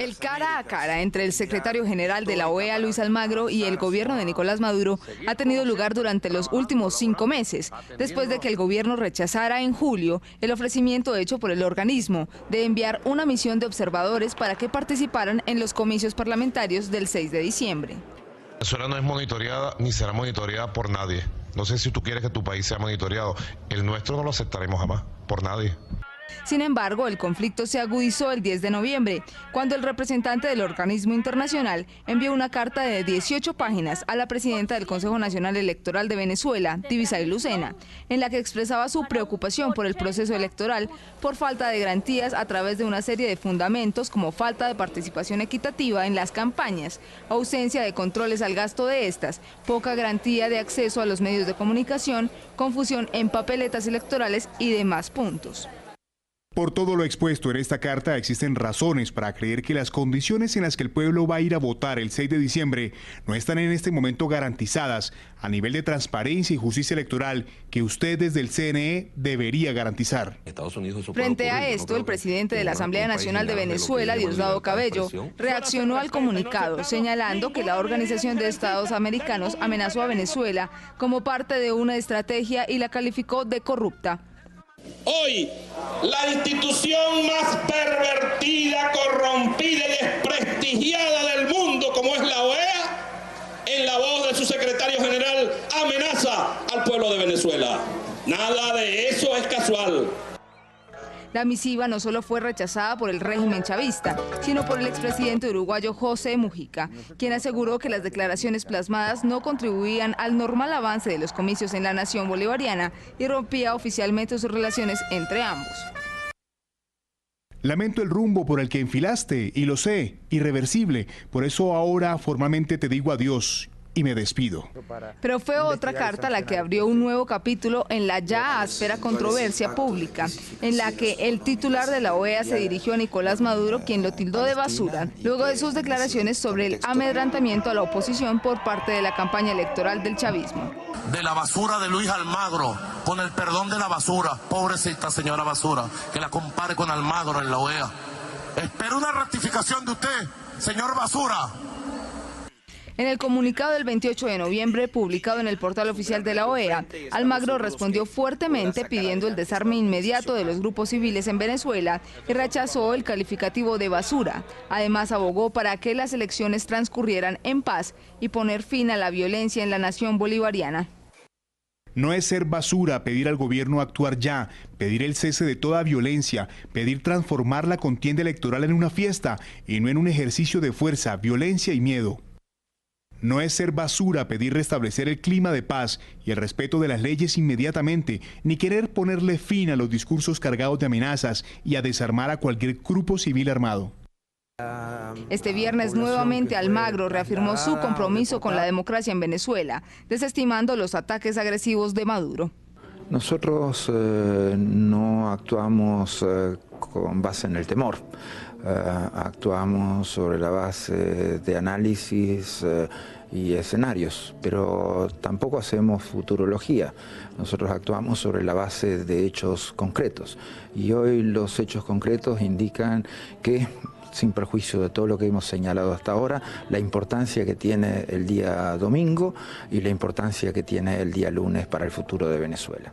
El cara a cara entre el secretario general de la OEA, Luis Almagro, y el gobierno de Nicolás Maduro ha tenido lugar durante los últimos 5 meses, después de que el gobierno rechazara en julio el ofrecimiento hecho por el organismo de enviar una misión de observadores para que participaran en los comicios parlamentarios del 6 de diciembre. Venezuela no es monitoreada ni será monitoreada por nadie. No sé si tú quieres que tu país sea monitoreado. El nuestro no lo aceptaremos jamás, por nadie. Sin embargo, el conflicto se agudizó el 10 de noviembre, cuando el representante del organismo internacional envió una carta de 18 páginas a la presidenta del Consejo Nacional Electoral de Venezuela, Divisay Lucena, en la que expresaba su preocupación por el proceso electoral por falta de garantías a través de una serie de fundamentos como falta de participación equitativa en las campañas, ausencia de controles al gasto de estas, poca garantía de acceso a los medios de comunicación, confusión en papeletas electorales y demás puntos. Por todo lo expuesto en esta carta, existen razones para creer que las condiciones en las que el pueblo va a ir a votar el 6 de diciembre no están en este momento garantizadas a nivel de transparencia y justicia electoral que usted desde el CNE debería garantizar. Frente a esto, el presidente de la Asamblea Nacional de Venezuela, Diosdado Cabello, reaccionó al comunicado, señalando que la Organización de Estados Americanos amenazó a Venezuela como parte de una estrategia y la calificó de corrupta. Hoy, la institución más pervertida, corrompida y desprestigiada del mundo, como es la OEA, en la voz de su secretario general, amenaza al pueblo de Venezuela. Nada de eso es casual. La misiva no solo fue rechazada por el régimen chavista, sino por el expresidente uruguayo José Mujica, quien aseguró que las declaraciones plasmadas no contribuían al normal avance de los comicios en la nación bolivariana y rompía oficialmente sus relaciones entre ambos. Lamento el rumbo por el que enfilaste, y lo sé, irreversible. Por eso ahora formalmente te digo adiós y me despido. Pero fue otra carta la que abrió un nuevo capítulo en la ya áspera controversia pública, en la que el titular de la OEA se dirigió a Nicolás Maduro, quien lo tildó de basura, luego de sus declaraciones sobre el amedrentamiento a la oposición por parte de la campaña electoral del chavismo. De la basura de Luis Almagro, con el perdón de la basura, pobrecita señora basura, que la compare con Almagro en la OEA. Espero una rectificación de usted, señor basura. En el comunicado del 28 de noviembre, publicado en el portal oficial de la OEA, Almagro respondió fuertemente pidiendo el desarme inmediato de los grupos civiles en Venezuela y rechazó el calificativo de basura. Además, abogó para que las elecciones transcurrieran en paz y poner fin a la violencia en la nación bolivariana. No es ser basura pedir al gobierno actuar ya, pedir el cese de toda violencia, pedir transformar la contienda electoral en una fiesta y no en un ejercicio de fuerza, violencia y miedo. No es ser basura pedir restablecer el clima de paz y el respeto de las leyes inmediatamente, ni querer ponerle fin a los discursos cargados de amenazas y a desarmar a cualquier grupo civil armado. Este viernes nuevamente Almagro reafirmó su compromiso con la democracia en Venezuela, desestimando los ataques agresivos de Maduro. Nosotros no actuamos con base en el temor. Actuamos sobre la base de análisis y escenarios, pero tampoco hacemos futurología. Nosotros actuamos sobre la base de hechos concretos y hoy los hechos concretos indican que, sin perjuicio de todo lo que hemos señalado hasta ahora, la importancia que tiene el día domingo y la importancia que tiene el día lunes para el futuro de Venezuela.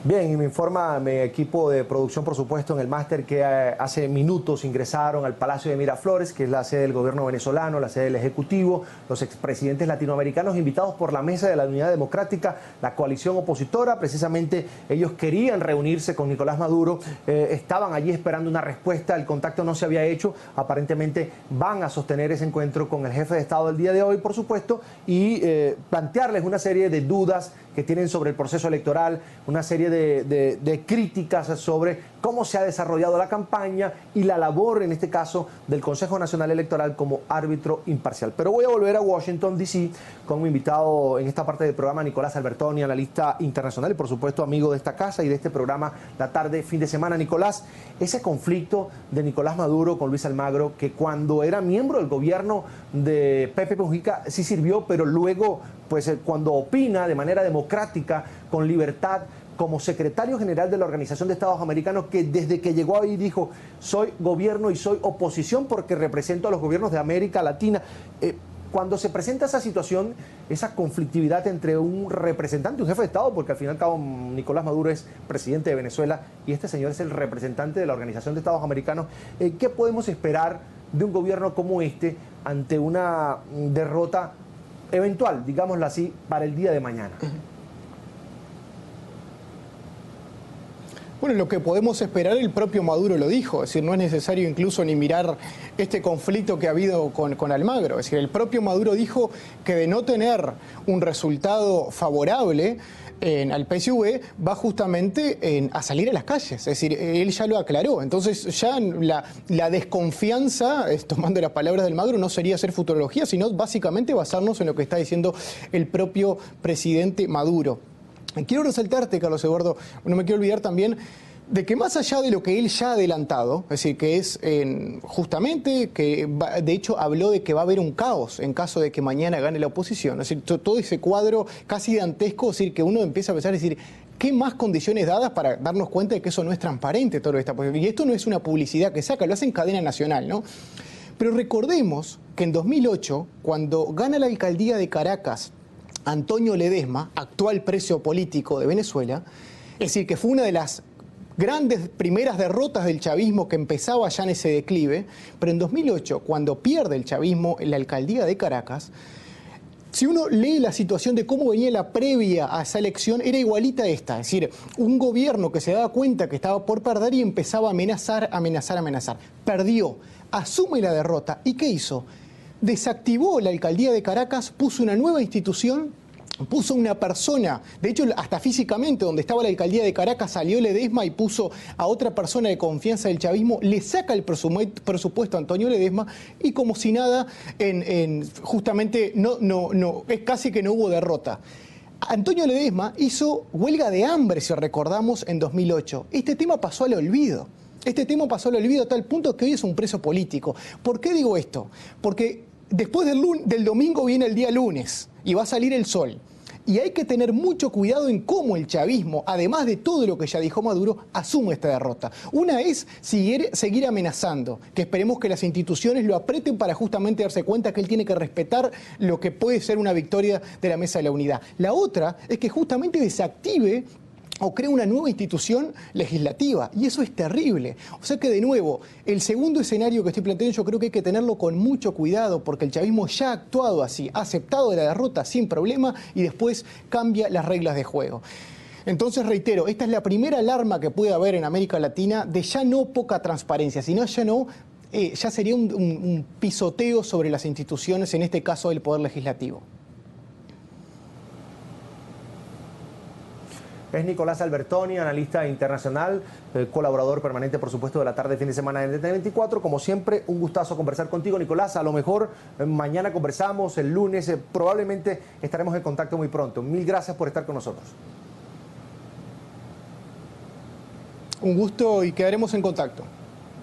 Bien, y me informa mi equipo de producción, por supuesto, en el máster que hace minutos ingresaron al Palacio de Miraflores, que es la sede del gobierno venezolano, la sede del Ejecutivo, los expresidentes latinoamericanos invitados por la Mesa de la Unidad Democrática, la coalición opositora. Precisamente ellos querían reunirse con Nicolás Maduro, estaban allí esperando una respuesta, el contacto no se había hecho, aparentemente van a sostener ese encuentro con el jefe de Estado el día de hoy, por supuesto, y plantearles una serie de dudas que tienen sobre el proceso electoral, una serie de críticas sobre cómo se ha desarrollado la campaña y la labor, en este caso, del Consejo Nacional Electoral como árbitro imparcial. Pero voy a volver a Washington, D.C., con mi invitado en esta parte del programa, Nicolás Albertoni, analista internacional y, por supuesto, amigo de esta casa y de este programa La Tarde, fin de semana. Nicolás, ese conflicto de Nicolás Maduro con Luis Almagro, que cuando era miembro del gobierno de Pepe Mujica sí sirvió, pero luego, pues cuando opina de manera democrática, con libertad, como secretario general de la Organización de Estados Americanos, que desde que llegó ahí dijo, soy gobierno y soy oposición porque represento a los gobiernos de América Latina. Cuando se presenta esa situación, esa conflictividad entre un representante, un jefe de Estado, porque al fin y al cabo Nicolás Maduro es presidente de Venezuela y este señor es el representante de la Organización de Estados Americanos, ¿qué podemos esperar de un gobierno como este ante una derrota eventual, digámoslo así, para el día de mañana? Bueno, lo que podemos esperar, el propio Maduro lo dijo, es decir, no es necesario incluso ni mirar este conflicto que ha habido con Almagro, es decir, el propio Maduro dijo que de no tener un resultado favorable al PSV va justamente a salir a las calles, es decir, él ya lo aclaró, entonces ya la desconfianza, tomando las palabras del Almagro, no sería hacer futurología, sino básicamente basarnos en lo que está diciendo el propio presidente Maduro. Quiero resaltarte, Carlos Eduardo, no me quiero olvidar también de que más allá de lo que él ya ha adelantado, es decir, que es justamente, que de hecho habló de que va a haber un caos en caso de que mañana gane la oposición, es decir, todo ese cuadro casi dantesco, es decir, que uno empieza a pensar, es decir, ¿qué más condiciones dadas para darnos cuenta de que eso no es transparente todo lo que está pasando? Y esto no es una publicidad que saca, lo hace en cadena nacional, ¿no? Pero recordemos que en 2008, cuando gana la alcaldía de Caracas Antonio Ledesma, actual preso político de Venezuela, es decir, que fue una de las grandes primeras derrotas del chavismo que empezaba ya en ese declive, pero en 2008, cuando pierde el chavismo en la alcaldía de Caracas, si uno lee la situación de cómo venía la previa a esa elección, era igualita a esta, es decir, un gobierno que se daba cuenta que estaba por perder y empezaba a amenazar. Perdió, asume la derrota, ¿y qué hizo? Desactivó la alcaldía de Caracas, puso una nueva institución, puso una persona, de hecho hasta físicamente donde estaba la alcaldía de Caracas salió Ledesma y puso a otra persona de confianza del chavismo, le saca el presupuesto a Antonio Ledesma y como si nada, justamente es casi que no hubo derrota. Antonio Ledesma hizo huelga de hambre, si recordamos, en 2008. Este tema pasó al olvido. Este tema pasó al olvido a tal punto que hoy es un preso político. ¿Por qué digo esto? Porque después del domingo viene el día lunes y va a salir el sol. Y hay que tener mucho cuidado en cómo el chavismo, además de todo lo que ya dijo Maduro, asume esta derrota. Una es seguir amenazando, que esperemos que las instituciones lo aprieten para justamente darse cuenta que él tiene que respetar lo que puede ser una victoria de la Mesa de la Unidad. La otra es que justamente desactive o crea una nueva institución legislativa, y eso es terrible. O sea que, de nuevo, el segundo escenario que estoy planteando yo creo que hay que tenerlo con mucho cuidado, porque el chavismo ya ha actuado así, ha aceptado la derrota sin problema y después cambia las reglas de juego. Entonces, reitero, esta es la primera alarma que puede haber en América Latina de ya no poca transparencia, sino ya sería un pisoteo sobre las instituciones, en este caso el Poder Legislativo. Es Nicolás Albertoni, analista internacional, colaborador permanente, por supuesto, de la tarde, fin de semana de NTN24. Como siempre, un gustazo conversar contigo, Nicolás. A lo mejor mañana conversamos, el lunes, probablemente estaremos en contacto muy pronto. Mil gracias por estar con nosotros. Un gusto y quedaremos en contacto.